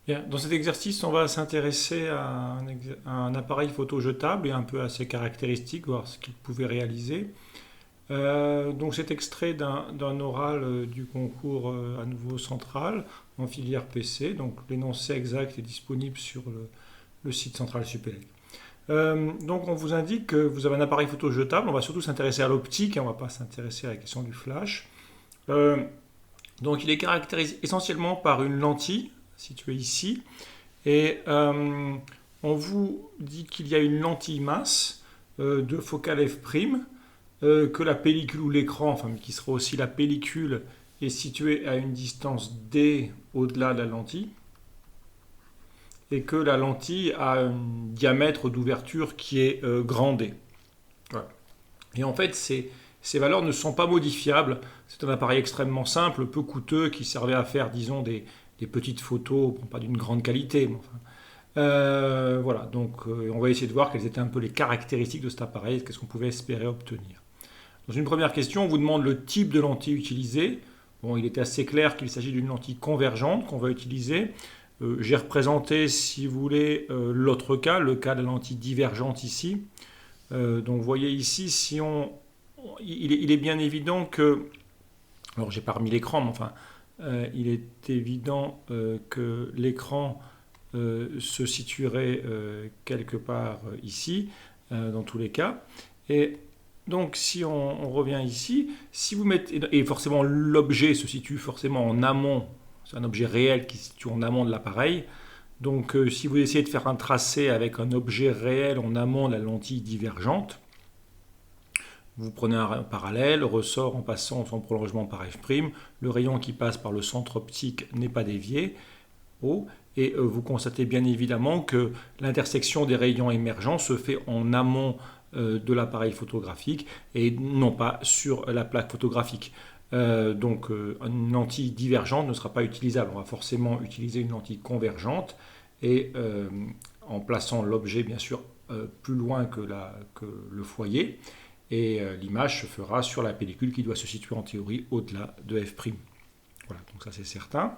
Bien, dans cet exercice, on va s'intéresser à à un appareil photo jetable et un peu à ses caractéristiques, voir ce qu'il pouvait réaliser. Donc c'est extrait d'un oral du concours à nouveau central en filière PC. Donc l'énoncé exact est disponible sur le site central Supélec. Donc on vous indique que vous avez un appareil photo jetable. On va surtout s'intéresser à l'optique, hein, on ne va pas s'intéresser à la question du flash. Euh, donc il est caractérisé essentiellement par une lentille située ici. Et on vous dit qu'il y a une lentille mince de focale f', que la pellicule ou l'écran, enfin qui sera aussi la pellicule, est située à une distance d au-delà de la lentille, et que la lentille a un diamètre d'ouverture qui est grand D. Voilà. Et en fait, ces valeurs ne sont pas modifiables. C'est un appareil extrêmement simple, peu coûteux, qui servait à faire, disons, des petites photos, bon, pas d'une grande qualité, mais enfin, voilà, donc on va essayer de voir quelles étaient un peu les caractéristiques de cet appareil, qu'est-ce qu'on pouvait espérer obtenir. Dans une première question, on vous demande le type de lentille utilisée. Bon, il était assez clair qu'il s'agit d'une lentille convergente qu'on va utiliser. J'ai représenté, si vous voulez, l'autre cas, le cas de la lentille divergente ici. Donc vous voyez ici, si on, il est bien évident que, alors j'ai pas remis l'écran, mais enfin, il est évident que l'écran se situerait quelque part ici, dans tous les cas. Et donc, si on revient ici, si vous mettez, et forcément l'objet se situe forcément en amont, c'est un objet réel qui se situe en amont de l'appareil. Donc, si vous essayez de faire un tracé avec un objet réel en amont de la lentille divergente, vous prenez un parallèle, ressort en passant son prolongement par f', le rayon qui passe par le centre optique n'est pas dévié, haut, et vous constatez bien évidemment que l'intersection des rayons émergents se fait en amont de l'appareil photographique et non pas sur la plaque photographique. Donc une lentille divergente ne sera pas utilisable. On va forcément utiliser une lentille convergente et en plaçant l'objet bien sûr plus loin que le foyer. Et l'image se fera sur la pellicule qui doit se situer en théorie au-delà de f'. Voilà, donc ça c'est certain.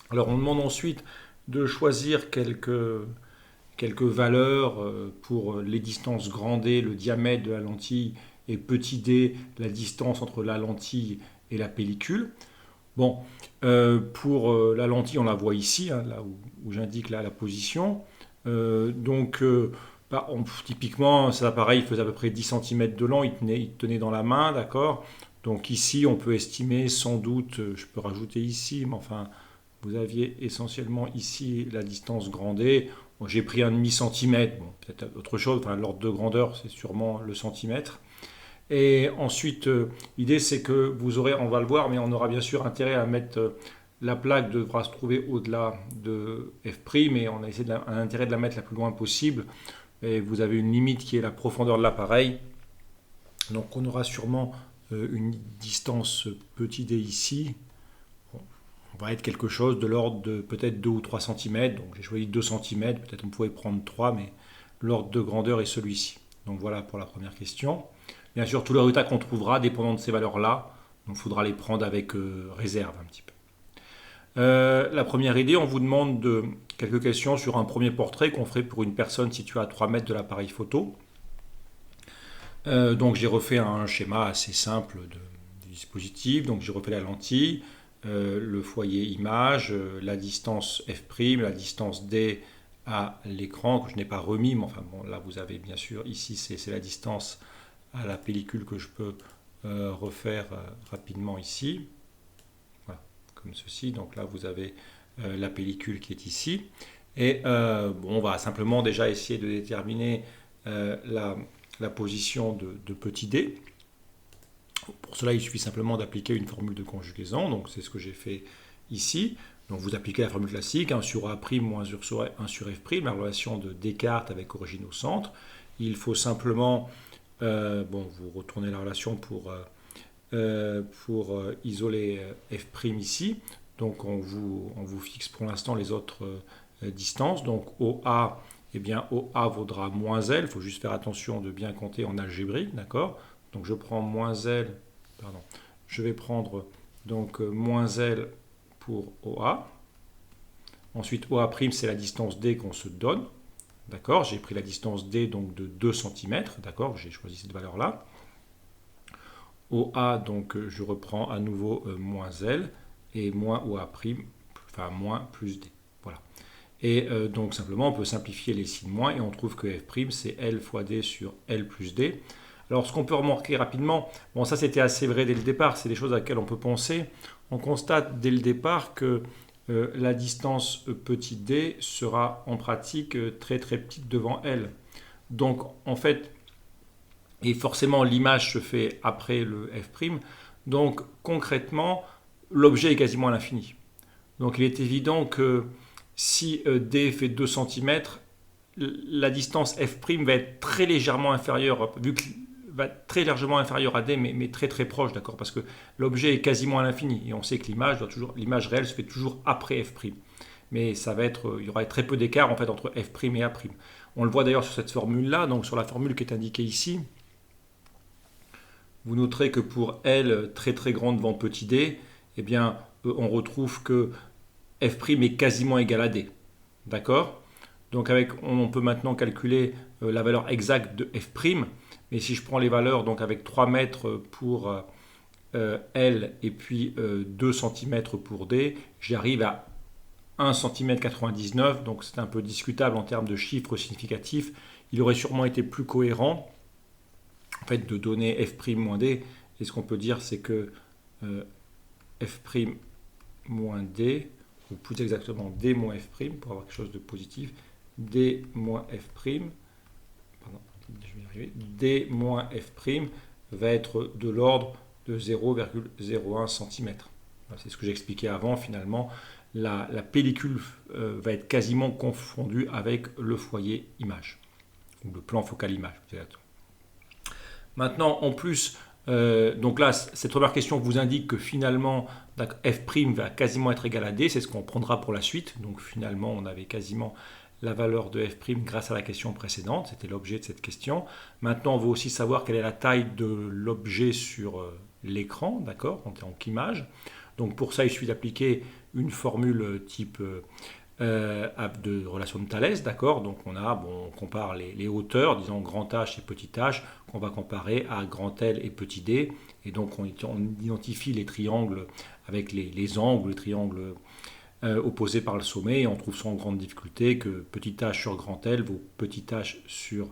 Alors on demande ensuite de choisir quelques valeurs pour les distances grand D, le diamètre de la lentille, et petit d, la distance entre la lentille et la pellicule. Bon, pour la lentille, on la voit ici, hein, là où j'indique là la position. Donc, typiquement, cet appareil faisait à peu près 10 cm de long, il tenait dans la main, d'accord. Donc ici, on peut estimer sans doute, je peux rajouter ici, mais enfin, vous aviez essentiellement ici la distance grand D. Bon, j'ai pris un demi-centimètre, bon, peut-être autre chose, enfin, l'ordre de grandeur, c'est sûrement le centimètre. Et ensuite, l'idée, c'est que vous aurez, on va le voir, mais on aura bien sûr intérêt à mettre la plaque devra se trouver au-delà de f', et on a essayé un intérêt de la mettre la plus loin possible. Et vous avez une limite qui est la profondeur de l'appareil. Donc on aura sûrement une distance petit d ici. Bon, on va être quelque chose de l'ordre de peut-être 2 ou 3 cm. Donc j'ai choisi 2 cm, peut-être on pouvait prendre 3, mais l'ordre de grandeur est celui-ci. Donc voilà pour la première question. Bien sûr, tous les résultats qu'on trouvera, dépendant de ces valeurs-là, il faudra les prendre avec réserve un petit peu. La première idée, on vous demande quelques questions sur un premier portrait qu'on ferait pour une personne située à 3 mètres de l'appareil photo. Donc j'ai refait un schéma assez simple du dispositif. Donc j'ai refait la lentille, le foyer image, la distance f', la distance d à l'écran que je n'ai pas remis, mais enfin bon, là vous avez bien sûr, ici c'est la distance à la pellicule que je peux refaire rapidement ici. Voilà, comme ceci. Donc là vous avez la pellicule qui est ici. Et bon, on va simplement déjà essayer de déterminer la position de petit d. Pour cela, il suffit simplement d'appliquer une formule de conjugaison. Donc c'est ce que j'ai fait ici. Donc vous appliquez la formule classique, 1 sur A' moins 1 sur F', la relation de Descartes avec origine au centre. Il faut simplement, vous retournez la relation pour isoler F' ici. Donc on vous fixe pour l'instant les autres distances. Donc OA, eh bien OA vaudra moins L. Il faut juste faire attention de bien compter en algébrique, d'accord. Donc je prends moins L, pardon, je vais prendre donc moins L pour OA. Ensuite, OA', c'est la distance D qu'on se donne. D'accord, j'ai pris la distance D donc de 2 cm. D'accord, j'ai choisi cette valeur-là. OA, donc je reprends à nouveau moins L et moins OA', enfin moins plus D. Voilà. Et donc simplement, on peut simplifier les signes moins et on trouve que F', c'est L fois D sur L plus D. Alors ce qu'on peut remarquer rapidement, bon ça c'était assez vrai dès le départ, c'est des choses à laquelle on peut penser. On constate dès le départ que la distance petit d sera en pratique très très petite devant L. Donc en fait, et forcément l'image se fait après le F', donc concrètement l'objet est quasiment à l'infini. Donc il est évident que si d fait 2 cm, la distance F' va être très légèrement inférieure, vu que va être très largement inférieur à D, mais très très proche, d'accord, parce que l'objet est quasiment à l'infini, et on sait que l'image réelle se fait toujours après F'. Mais ça va être, il y aura très peu d'écart en fait entre F' et A'. On le voit d'ailleurs sur cette formule-là, donc sur la formule qui est indiquée ici. Vous noterez que pour L très très grande devant petit d, eh bien, on retrouve que F' est quasiment égal à D. D'accord? Donc on peut maintenant calculer la valeur exacte de F'. Mais si je prends les valeurs donc avec 3 mètres pour L et puis 2 cm pour D, j'arrive à 1 cm 99, donc c'est un peu discutable en termes de chiffres significatifs. Il aurait sûrement été plus cohérent en fait, de donner F' moins D. Et ce qu'on peut dire, c'est que F' moins D, ou plus exactement D moins F', pour avoir quelque chose de positif, D moins F', je vais y arriver, D moins F' va être de l'ordre de 0,01 cm. C'est ce que j'expliquais avant, finalement. La pellicule va être quasiment confondue avec le foyer image, ou le plan focal image. Maintenant, en plus, donc là, cette première question vous indique que finalement, F' va quasiment être égal à D, c'est ce qu'on prendra pour la suite. Donc finalement, on avait quasiment la valeur de F' grâce à la question précédente, c'était l'objet de cette question. Maintenant, on veut aussi savoir quelle est la taille de l'objet sur l'écran, d'accord, en tant qu'image. Donc pour ça, il suffit d'appliquer une formule type de relation de Thalès, d'accord. Donc on compare les hauteurs, disons grand H et petit h, qu'on va comparer à grand L et petit d. Et donc on identifie les triangles avec les angles, les triangles opposés par le sommet, et on trouve sans grande difficulté que petit h sur grand L vaut petit h sur...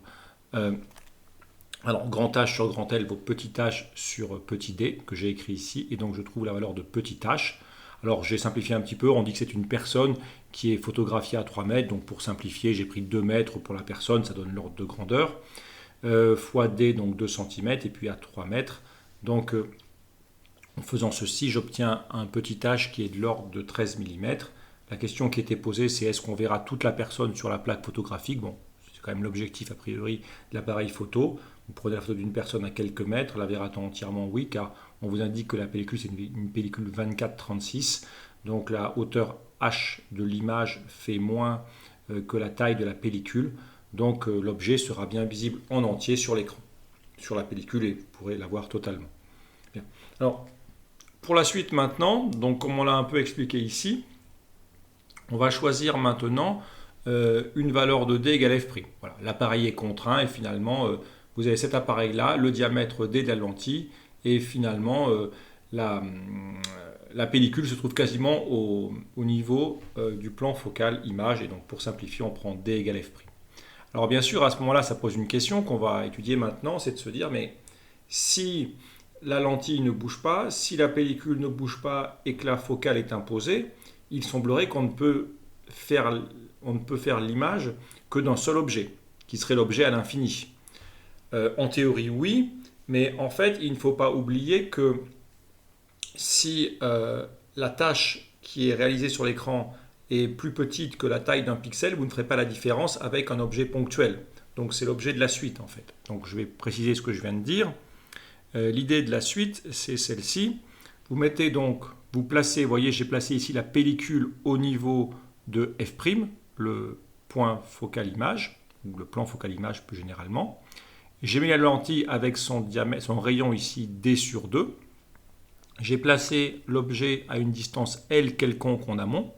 alors grand H sur grand L vaut petit h sur petit d, que j'ai écrit ici, et donc je trouve la valeur de petit h. Alors j'ai simplifié un petit peu, on dit que c'est une personne qui est photographiée à 3 mètres, donc pour simplifier, j'ai pris 2 mètres pour la personne, ça donne l'ordre de grandeur, fois d, donc 2 cm, et puis à 3 mètres. Donc en faisant ceci, j'obtiens un petit h qui est de l'ordre de 13 mm. La question qui était posée, c'est est-ce qu'on verra toute la personne sur la plaque photographique? Bon, c'est quand même l'objectif a priori de l'appareil photo. Vous prenez la photo d'une personne à quelques mètres, la verra-t-on entièrement? Oui, car on vous indique que la pellicule, c'est une pellicule 24-36. Donc la hauteur H de l'image fait moins que la taille de la pellicule. Donc l'objet sera bien visible en entier sur l'écran, sur la pellicule, et vous pourrez la voir totalement. Bien. Alors, pour la suite maintenant, donc comme on l'a un peu expliqué ici, on va choisir maintenant une valeur de D égale F'. Voilà, l'appareil est contraint et finalement, vous avez cet appareil-là, le diamètre D de la lentille, et finalement, la pellicule se trouve quasiment au niveau du plan focal image, et donc pour simplifier, on prend D égale F'. Alors bien sûr, à ce moment-là, ça pose une question qu'on va étudier maintenant, c'est de se dire, mais si la lentille ne bouge pas, si la pellicule ne bouge pas et que la focale est imposée, il semblerait qu'on ne peut faire l'image que d'un seul objet, qui serait l'objet à l'infini. En théorie, oui, mais en fait, il ne faut pas oublier que si la tâche qui est réalisée sur l'écran est plus petite que la taille d'un pixel, vous ne ferez pas la différence avec un objet ponctuel. Donc c'est l'objet de la suite en fait. Donc je vais préciser ce que je viens de dire. L'idée de la suite, c'est celle-ci. Vous placez, vous voyez, j'ai placé ici la pellicule au niveau de F', le point focal image, ou le plan focal image plus généralement. J'ai mis la lentille avec son rayon ici D sur 2. J'ai placé l'objet à une distance L quelconque en amont.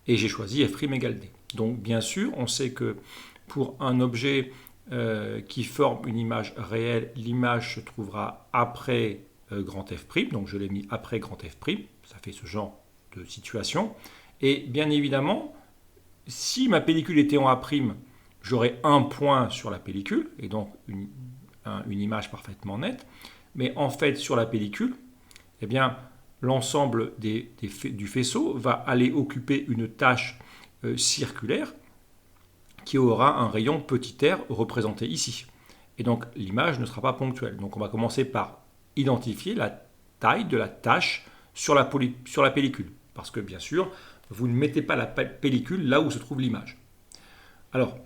et j'ai choisi f' égale d. Donc bien sûr, on sait que pour un objet qui forme une image réelle, l'image se trouvera après grand F', donc je l'ai mis après grand F', ça fait ce genre de situation. Et bien évidemment, si ma pellicule était en A', j'aurais un point sur la pellicule, et donc une image parfaitement nette. Mais en fait, sur la pellicule, eh bien, l'ensemble du faisceau va aller occuper une tâche circulaire qui aura un rayon petit r représenté ici. Et donc l'image ne sera pas ponctuelle. Donc on va commencer par identifier la taille de la tâche sur la pellicule. Parce que bien sûr, vous ne mettez pas la pellicule là où se trouve l'image. Alors,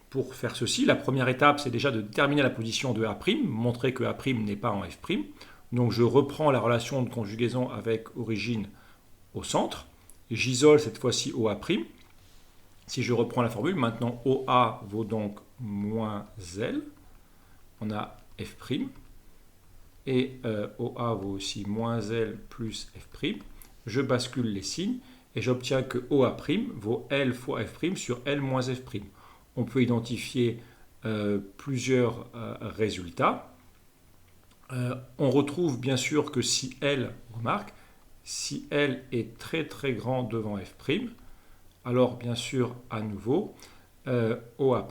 pour faire ceci, la première étape, c'est déjà de déterminer la position de A', montrer que A' n'est pas en F'. Donc je reprends la relation de conjugaison avec origine au centre. J'isole cette fois-ci OA'. Si je reprends la formule, maintenant OA vaut donc moins L. On a F'. Et OA vaut aussi moins L plus F'. Je bascule les signes et j'obtiens que OA' vaut L fois F' sur L moins F'. On peut identifier plusieurs résultats. On retrouve bien sûr que si L, remarque, si L est très très grand devant F', alors bien sûr à nouveau OA'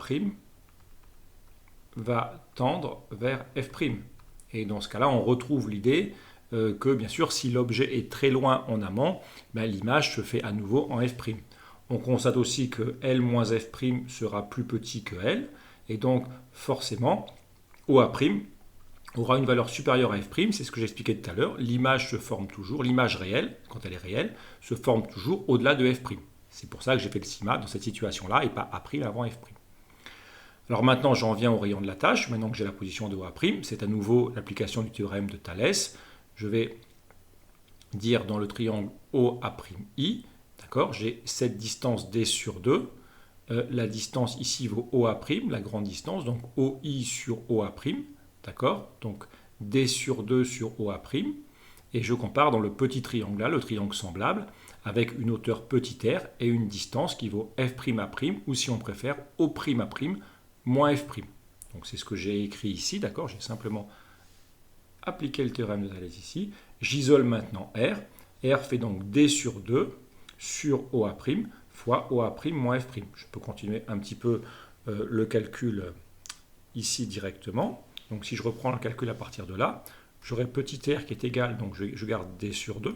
va tendre vers F'. Et dans ce cas-là, on retrouve l'idée que bien sûr si l'objet est très loin en amont, l'image se fait à nouveau en F'. On constate aussi que L moins F' sera plus petit que L, et donc forcément OA' aura une valeur supérieure à F', c'est ce que j'expliquais tout à l'heure. L'image se forme toujours, l'image réelle, quand elle est réelle, se forme toujours au-delà de F'. C'est pour ça que j'ai fait le sigma dans cette situation-là et pas A' avant F'. Alors maintenant, j'en viens au rayon de la tâche. Maintenant que j'ai la position de OA', c'est à nouveau l'application du théorème de Thalès. Je vais dire dans le triangle OA'I, d'accord, j'ai cette distance D sur 2. La distance ici vaut OA', la grande distance, donc OI sur OA'. D'accord? Donc D sur 2 sur OA'. Et je compare dans le petit triangle là, le triangle semblable, avec une hauteur petit r et une distance qui vaut F'A', ou si on préfère, O'A' moins F'. Donc c'est ce que j'ai écrit ici, d'accord? J'ai simplement appliqué le théorème de Thalès ici. J'isole maintenant R. R fait donc D sur 2 sur OA' fois OA' moins F'. Je peux continuer un petit peu le calcul ici directement. Donc si je reprends le calcul à partir de là, j'aurai petit r qui est égal, donc je garde D sur 2.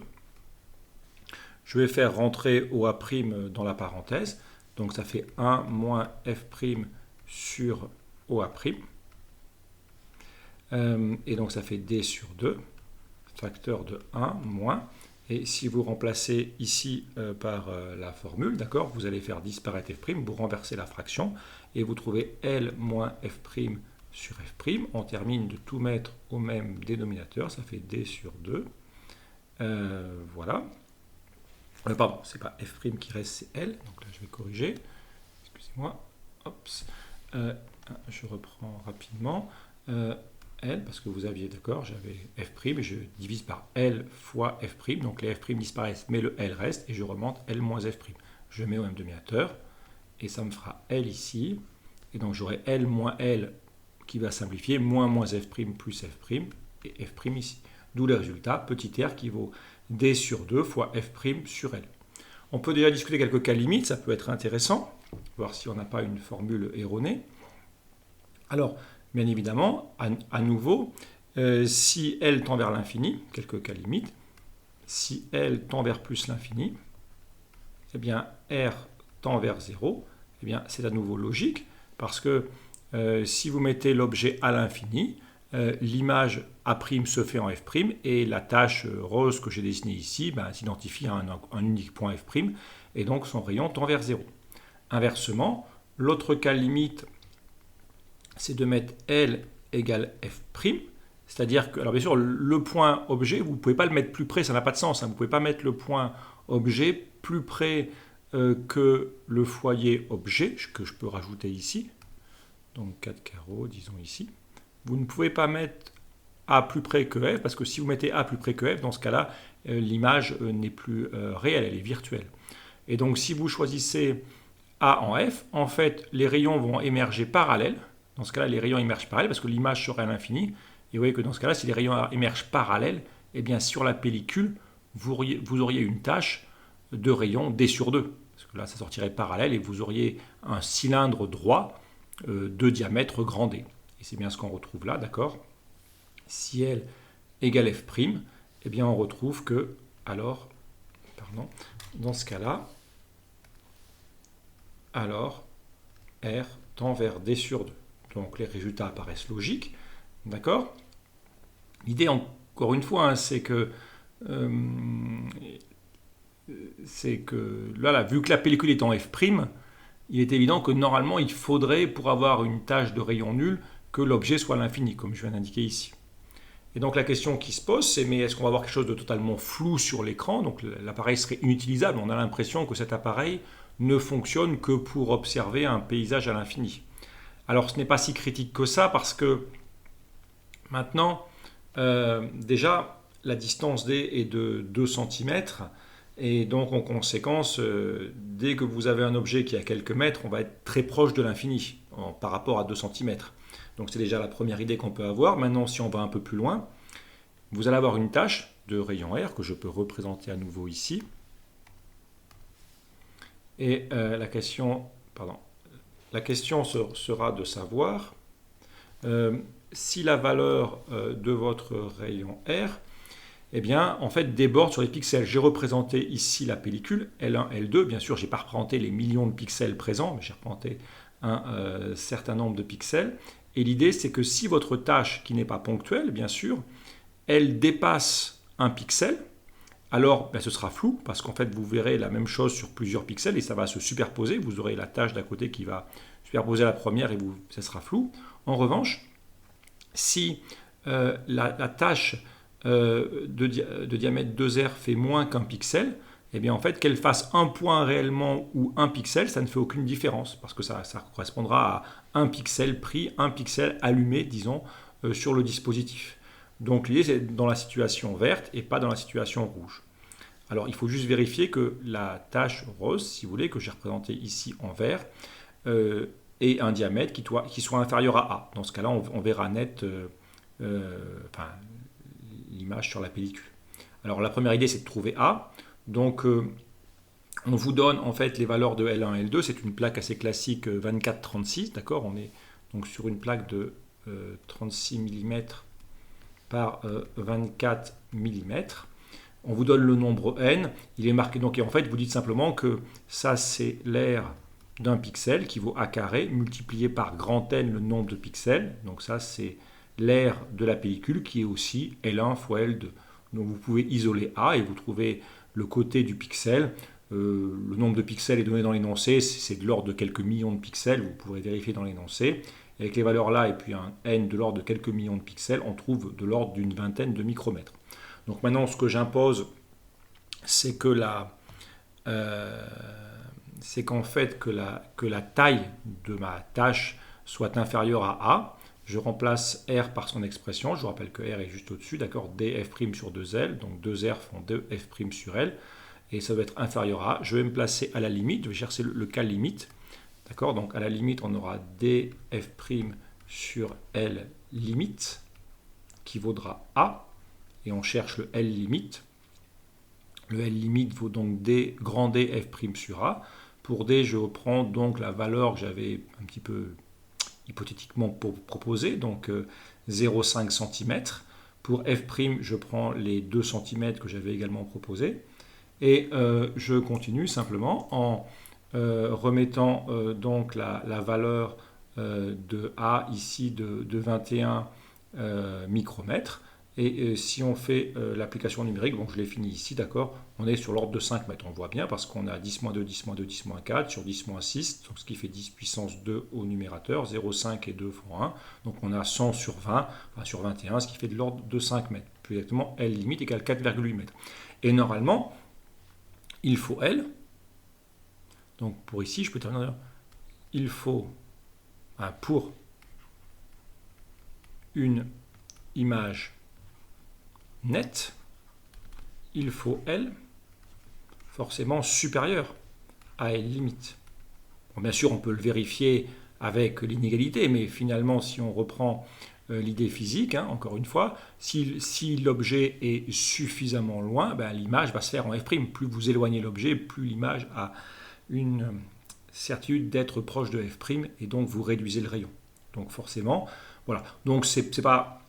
Je vais faire rentrer OA' dans la parenthèse, donc ça fait 1 moins F' sur OA'. Et donc ça fait D sur 2, facteur de 1 moins. Et si vous remplacez ici par la formule, d'accord, vous allez faire disparaître F', vous renversez la fraction, et vous trouvez L moins F' sur F'. On termine de tout mettre au même dénominateur, ça fait D sur 2. Voilà. Pardon, c'est pas F' qui reste, c'est L. Donc là, je vais corriger. Excusez-moi. Oups. Je reprends rapidement. L, parce que vous aviez, d'accord, j'avais F', et je divise par L fois F'. Donc les F' disparaissent, mais le L reste, et je remonte L moins F'. Je mets au même dénominateur, et ça me fera L ici. Et donc j'aurai L moins L qui va simplifier, moins F' plus F', et F' ici. D'où le résultat, petit r qui vaut D sur 2 fois F' sur L. On peut déjà discuter quelques cas limites, ça peut être intéressant, voir si on n'a pas une formule erronée. Alors, bien évidemment, à nouveau, si L tend vers l'infini, quelques cas limites, si L tend vers plus l'infini, eh bien R tend vers 0, eh bien c'est à nouveau logique, parce que si vous mettez l'objet à l'infini, l'image A' se fait en F', et la tâche rose que j'ai dessinée ici s'identifie à un unique point F', et donc son rayon tend vers 0. Inversement, l'autre cas limite, c'est de mettre L égale F', c'est-à-dire que, alors bien sûr, le point objet, vous ne pouvez pas le mettre plus près, ça n'a pas de sens, hein, vous ne pouvez pas mettre le point objet plus près que le foyer objet, que je peux rajouter ici, donc 4 carreaux, disons ici. Vous ne pouvez pas mettre A plus près que F, parce que si vous mettez A plus près que F, dans ce cas-là, l'image n'est plus réelle, elle est virtuelle. Et donc si vous choisissez A en F, en fait les rayons vont émerger parallèles. Dans ce cas-là, les rayons émergent parallèles parce que l'image serait à l'infini. Et vous voyez que dans ce cas-là, si les rayons émergent parallèles, eh bien sur la pellicule, vous auriez une tache de rayons D sur 2. Parce que là, ça sortirait parallèle et vous auriez un cylindre droit de diamètre grand D. Et c'est bien ce qu'on retrouve là, d'accord? Si L égale F', eh bien on retrouve que, alors, pardon, dans ce cas-là, alors R tend vers D sur 2. Donc les résultats apparaissent logiques, d'accord? L'idée, encore une fois, hein, c'est que là, vu que la pellicule est en F', il est évident que normalement, il faudrait, pour avoir une tâche de rayon nul, que l'objet soit à l'infini, comme je viens d'indiquer ici. Et donc la question qui se pose, c'est mais est-ce qu'on va avoir quelque chose de totalement flou sur l'écran? Donc l'appareil serait inutilisable. On a l'impression que cet appareil ne fonctionne que pour observer un paysage à l'infini. Alors ce n'est pas si critique que ça parce que maintenant, déjà, la distance D est de 2 cm. Et donc, en conséquence, dès que vous avez un objet qui est à quelques mètres, on va être très proche de l'infini par rapport à 2 cm. Donc, c'est déjà la première idée qu'on peut avoir. Maintenant, si on va un peu plus loin, vous allez avoir une tache de rayon R que je peux représenter à nouveau ici. Et la question sera de savoir si la valeur de votre rayon R eh bien, en fait, déborde sur les pixels. J'ai représenté ici la pellicule, L1, L2. Bien sûr, je n'ai pas représenté les millions de pixels présents, mais j'ai représenté un certain nombre de pixels. Et l'idée, c'est que si votre tâche, qui n'est pas ponctuelle, bien sûr, elle dépasse un pixel, alors ce sera flou, parce qu'en fait, vous verrez la même chose sur plusieurs pixels, et ça va se superposer. Vous aurez la tâche d'à côté qui va superposer la première, et ça sera flou. En revanche, si la tâche de diamètre 2R fait moins qu'un pixel, eh bien en fait qu'elle fasse un point réellement ou un pixel, ça ne fait aucune différence parce que ça correspondra à un pixel pris, un pixel allumé, disons, sur le dispositif. Donc l'idée c'est dans la situation verte et pas dans la situation rouge. Alors il faut juste vérifier que la tache rose, si vous voulez, que j'ai représentée ici en vert, ait un diamètre qui soit inférieur à A. Dans ce cas-là, on verra net l'image sur la pellicule. Alors la première idée c'est de trouver A. Donc on vous donne en fait les valeurs de L1 et L2. C'est une plaque assez classique 24-36, d'accord? On est donc sur une plaque de 36 mm par 24 mm. On vous donne le nombre n. Il est marqué donc et en fait vous dites simplement que ça c'est l'aire d'un pixel qui vaut A carré multiplié par grand N le nombre de pixels. Donc ça c'est l'aire de la pellicule qui est aussi L1 fois L2. Donc vous pouvez isoler A et vous trouvez le côté du pixel. Le nombre de pixels est donné dans l'énoncé, c'est de l'ordre de quelques millions de pixels, vous pourrez vérifier dans l'énoncé. Avec les valeurs là et puis un N de l'ordre de quelques millions de pixels, on trouve de l'ordre d'une vingtaine de micromètres. Donc maintenant ce que j'impose, c'est que qu'en fait que la taille de ma tâche soit inférieure à A. Je remplace R par son expression. Je vous rappelle que R est juste au-dessus, d'accord? df' sur 2L, donc 2R font 2f' sur L. Et ça doit être inférieur à A. Je vais me placer à la limite, je vais chercher le cas limite. D'accord? Donc à la limite, on aura df' sur L limite, qui vaudra A. Et on cherche le L limite. Le L limite vaut donc D, grand D f' sur A. Pour D, je reprends donc la valeur que j'avais un petit peu hypothétiquement proposé, donc 0,5 cm. Pour f', je prends les 2 cm que j'avais également proposé. Et je continue simplement en remettant donc la valeur de A ici de 21 micromètres. Et si on fait l'application numérique, donc je l'ai fini ici, d'accord, on est sur l'ordre de 5 mètres. On le voit bien parce qu'on a 10-2, 10-2, 10-4 sur 10-6, donc ce qui fait 10 puissance 2 au numérateur, 0,5 et 2 font 1. Donc on a 100 sur 20, enfin sur 21, ce qui fait de l'ordre de 5 mètres. Plus exactement, L limite égale 4,8 mètres. Et normalement, il faut L. Donc pour ici, je peux terminer. Il faut, pour une image nette, il faut L forcément supérieur à L limite. Bon, bien sûr, on peut le vérifier avec l'inégalité, mais finalement, si on reprend l'idée physique, hein, encore une fois, si l'objet est suffisamment loin, ben, l'image va se faire en f'. Plus vous éloignez l'objet, plus l'image a une certitude d'être proche de f', et donc vous réduisez le rayon. Donc forcément, voilà. Donc c'est pas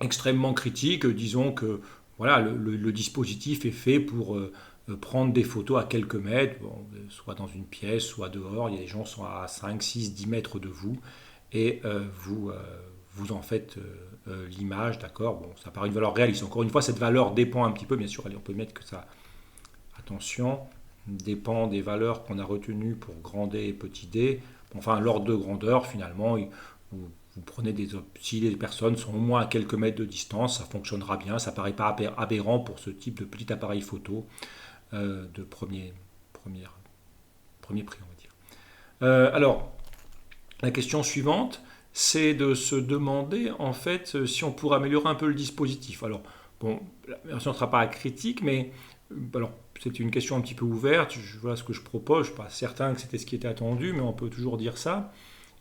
extrêmement critique. Disons que voilà, le dispositif est fait pour prendre des photos à quelques mètres, bon, soit dans une pièce, soit dehors. Il y a des gens qui sont à 5, 6, 10 mètres de vous, et vous en faites l'image, d'accord. Bon, ça paraît une valeur réaliste. Encore une fois, cette valeur dépend un petit peu, bien sûr, allez, on peut mettre que ça, attention, dépend des valeurs qu'on a retenues pour grand D et petit d. Enfin, l'ordre de grandeur, finalement, vous prenez si les personnes sont au moins à quelques mètres de distance, ça fonctionnera bien. Ça ne paraît pas aberrant pour ce type de petit appareil photo de premier prix, on va dire. Alors, la question suivante, c'est de se demander, en fait, si on pourrait améliorer un peu le dispositif. Alors, bon, la version ne sera pas critique, mais alors, c'est une question un petit peu ouverte. Voilà ce que je propose. Je ne suis pas certain que c'était ce qui était attendu, mais on peut toujours dire ça.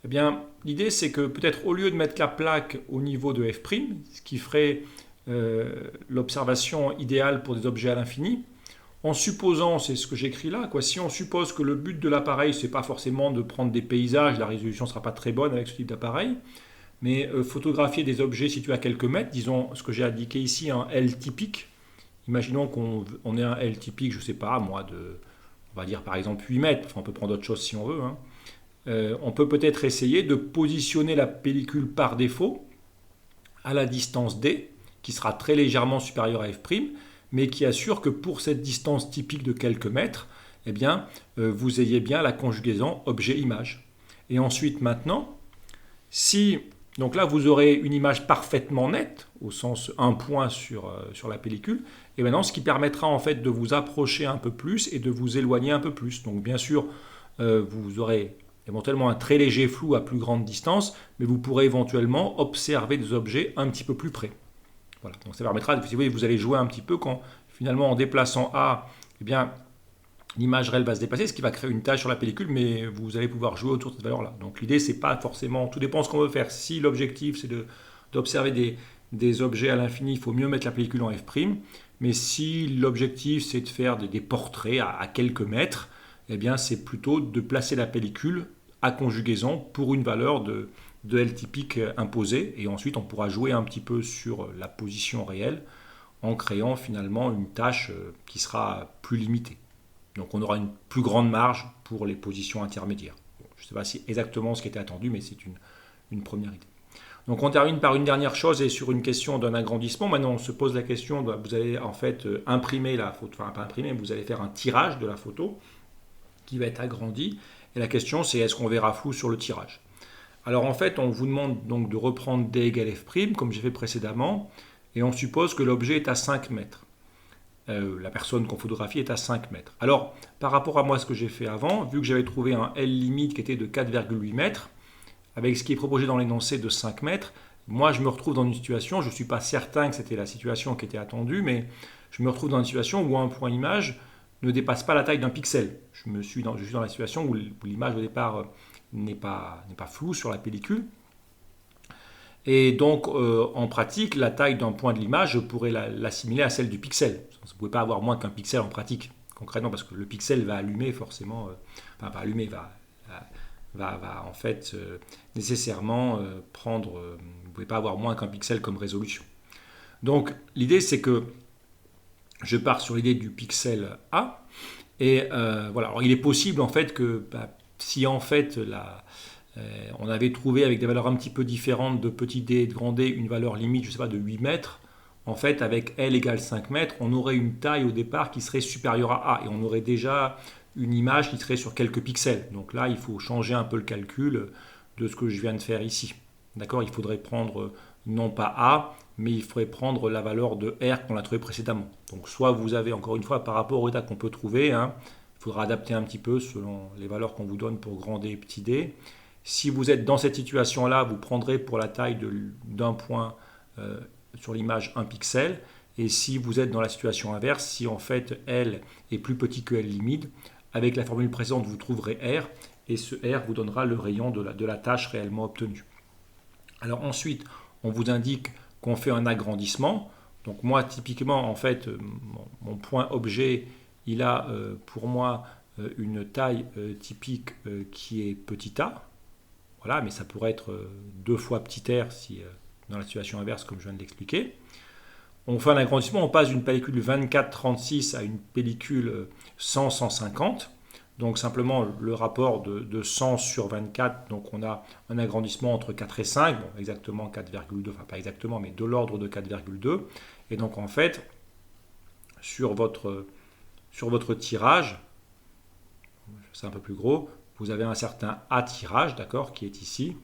Eh bien, l'idée, c'est que peut-être au lieu de mettre la plaque au niveau de f', ce qui ferait l'observation idéale pour des objets à l'infini, en supposant, c'est ce que j'écris là, quoi, si on suppose que le but de l'appareil, c'est pas forcément de prendre des paysages, la résolution ne sera pas très bonne avec ce type d'appareil, mais photographier des objets situés à quelques mètres, disons ce que j'ai indiqué ici, un L typique. Imaginons qu'on ait un L typique, je ne sais pas, on va dire par exemple 8 mètres, enfin, on peut prendre autre chose si on veut, hein. On peut peut-être essayer de positionner la pellicule par défaut à la distance D, qui sera très légèrement supérieure à f', mais qui assure que pour cette distance typique de quelques mètres, eh bien, vous ayez bien la conjugaison objet-image. Et ensuite, maintenant, donc là, vous aurez une image parfaitement nette, au sens un point sur la pellicule, et maintenant, ce qui permettra en fait de vous approcher un peu plus et de vous éloigner un peu plus. Donc, bien sûr, vous aurez éventuellement un très léger flou à plus grande distance, mais vous pourrez éventuellement observer des objets un petit peu plus près. Voilà. Donc ça permettra, si vous allez jouer un petit peu quand finalement en déplaçant A, eh bien l'image réelle va se déplacer, ce qui va créer une tache sur la pellicule, mais vous allez pouvoir jouer autour de cette valeur-là. Donc l'idée, c'est pas forcément, tout dépend de ce qu'on veut faire. Si l'objectif, c'est d'observer des objets à l'infini, il faut mieux mettre la pellicule en f', mais si l'objectif, c'est de faire des portraits à quelques mètres, eh bien c'est plutôt de placer la pellicule à conjugaison pour une valeur de L typique imposée, et ensuite on pourra jouer un petit peu sur la position réelle en créant finalement une tâche qui sera plus limitée. Donc on aura une plus grande marge pour les positions intermédiaires. Bon, je ne sais pas si exactement ce qui était attendu, mais c'est une première idée. Donc on termine par une dernière chose, et sur une question d'un agrandissement. Maintenant on se pose la question, vous allez en fait imprimer la photo, enfin pas imprimer, vous allez faire un tirage de la photo qui va être agrandi, et la question c'est est-ce qu'on verra flou sur le tirage. Alors en fait, on vous demande donc de reprendre D égale F', comme j'ai fait précédemment, et on suppose que l'objet est à 5 mètres. La personne qu'on photographie est à 5 mètres. Alors, par rapport à moi, ce que j'ai fait avant, vu que j'avais trouvé un L limite qui était de 4,8 mètres, avec ce qui est proposé dans l'énoncé de 5 mètres, moi je me retrouve dans une situation, je ne suis pas certain que c'était la situation qui était attendue, mais je me retrouve dans une situation où un point image ne dépasse pas la taille d'un pixel. Je suis dans la situation où l'image au départ n'est pas floue sur la pellicule. Et donc, en pratique, la taille d'un point de l'image, je pourrais l'assimiler à celle du pixel. Vous ne pouvez pas avoir moins qu'un pixel en pratique, concrètement, parce que le pixel va allumer forcément, enfin pas allumer, va en fait nécessairement prendre, vous ne pouvez pas avoir moins qu'un pixel comme résolution. Donc, l'idée, c'est que je pars sur l'idée du pixel A, et voilà. Alors, il est possible en fait que si en fait on avait trouvé avec des valeurs un petit peu différentes de petit d et de grand d une valeur limite, je sais pas, de 8 mètres, en fait avec L égale 5 mètres, on aurait une taille au départ qui serait supérieure à A, et on aurait déjà une image qui serait sur quelques pixels. Donc là, il faut changer un peu le calcul de ce que je viens de faire ici. D'accord ? Il faudrait prendre non pas A, mais il faudrait prendre la valeur de R qu'on a trouvé précédemment. Donc soit vous avez, encore une fois, par rapport au état qu'on peut trouver, il faudra adapter un petit peu selon les valeurs qu'on vous donne pour grand D et petit d. Si vous êtes dans cette situation-là, vous prendrez pour la taille d'un point sur l'image 1 pixel. Et si vous êtes dans la situation inverse, si en fait L est plus petit que L limite, avec la formule précédente, vous trouverez R, et ce R vous donnera le rayon de la tâche réellement obtenue. Alors ensuite, on vous indique qu'on fait un agrandissement. Donc moi, typiquement, en fait, mon point objet, il a pour moi une taille typique qui est petit a. Voilà, mais ça pourrait être 2 fois petit r si, dans la situation inverse, comme je viens de l'expliquer. On fait un agrandissement, on passe d'une pellicule 24-36 à une pellicule 100-150. Donc simplement le rapport de 100 sur 24, donc on a un agrandissement entre 4 et 5, bon, exactement 4,2, enfin pas exactement, mais de l'ordre de 4,2. Et donc en fait, sur votre tirage, c'est un peu plus gros, vous avez un certain A-tirage, d'accord, qui est ici,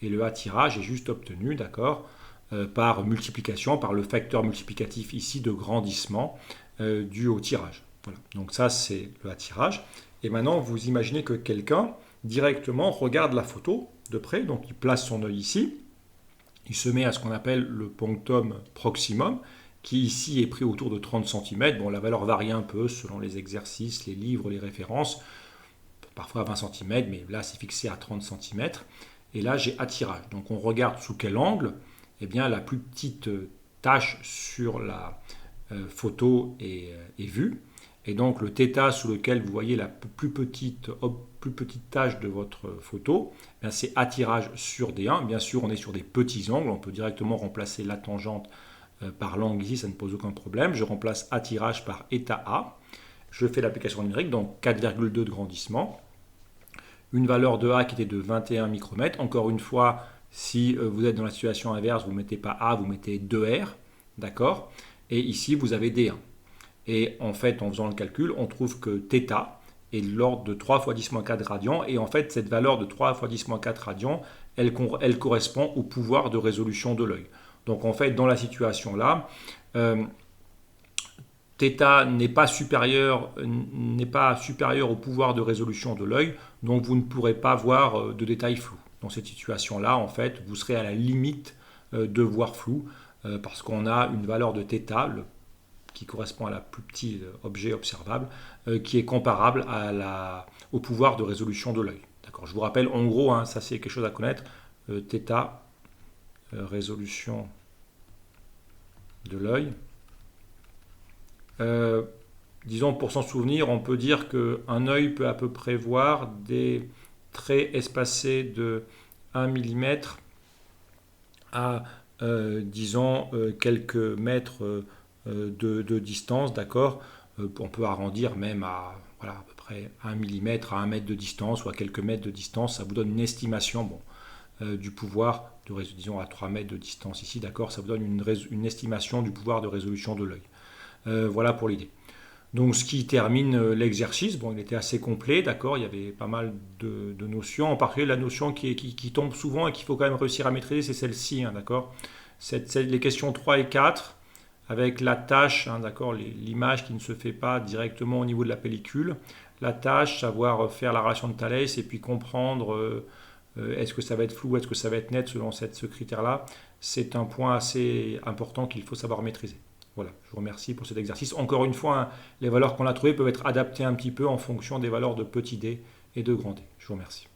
et le A-tirage est juste obtenu, d'accord, par multiplication, par le facteur multiplicatif ici de grandissement dû au tirage. Voilà. Donc ça, c'est le A-tirage. Et maintenant, vous imaginez que quelqu'un, directement, regarde la photo de près, donc il place son œil ici, il se met à ce qu'on appelle le punctum proximum, qui ici est pris autour de 30 cm. Bon, la valeur varie un peu selon les exercices, les livres, les références, parfois à 20 cm, mais là, c'est fixé à 30 cm. Et là, j'ai A-tirage. Donc on regarde sous quel angle. Eh bien, la plus petite tâche sur la photo est vue. Et donc, le θ sous lequel vous voyez la plus petite tâche de votre photo, eh c'est A-tirage sur D1. Bien sûr, on est sur des petits angles. On peut directement remplacer la tangente par l'angle ici, ça ne pose aucun problème. Je remplace A-tirage par ηA. Je fais l'application numérique, donc 4,2 de grandissement. Une valeur de A qui était de 21 micromètres. Encore une fois, si vous êtes dans la situation inverse, vous ne mettez pas A, vous mettez 2R, d'accord? Et ici, vous avez D1. Et en fait, en faisant le calcul, on trouve que θ est de l'ordre de 3 fois 10-4 radians. Et en fait, cette valeur de 3 fois 10-4 radians, elle correspond au pouvoir de résolution de l'œil. Donc en fait, dans la situation là, θ n'est pas supérieur au pouvoir de résolution de l'œil, donc vous ne pourrez pas voir de détails flous. Dans cette situation-là, en fait, vous serez à la limite de voir flou, parce qu'on a une valeur de θ, qui correspond à la plus petit objet observable, qui est comparable au pouvoir de résolution de l'œil. D'accord, je vous rappelle, en gros, hein, ça c'est quelque chose à connaître, θ, résolution de l'œil. Disons, pour s'en souvenir, on peut dire qu'un œil peut à peu près voir des traits espacés de 1 mm à, disons, quelques mètres de distance, d'accord. On peut arrondir même à, voilà, à peu près 1 mm à 1 mètre de distance ou à quelques mètres de distance. Ça vous donne une estimation du pouvoir, disons à 3 mètres de distance ici, d'accord. Ça vous donne une estimation du pouvoir de résolution de l'œil. Voilà pour l'idée. Donc ce qui termine l'exercice, bon, il était assez complet, d'accord, il y avait pas mal de notions, en particulier la notion qui tombe souvent et qu'il faut quand même réussir à maîtriser, c'est celle-ci, hein, d'accord. Les questions 3 et 4, avec la tâche, hein, d'accord, l'image qui ne se fait pas directement au niveau de la pellicule, la tâche, savoir faire la relation de Thalès et puis comprendre est-ce que ça va être flou, est-ce que ça va être net selon ce critère-là, c'est un point assez important qu'il faut savoir maîtriser. Voilà, je vous remercie pour cet exercice. Encore une fois, hein, les valeurs qu'on a trouvées peuvent être adaptées un petit peu en fonction des valeurs de petit d et de grand d. Je vous remercie.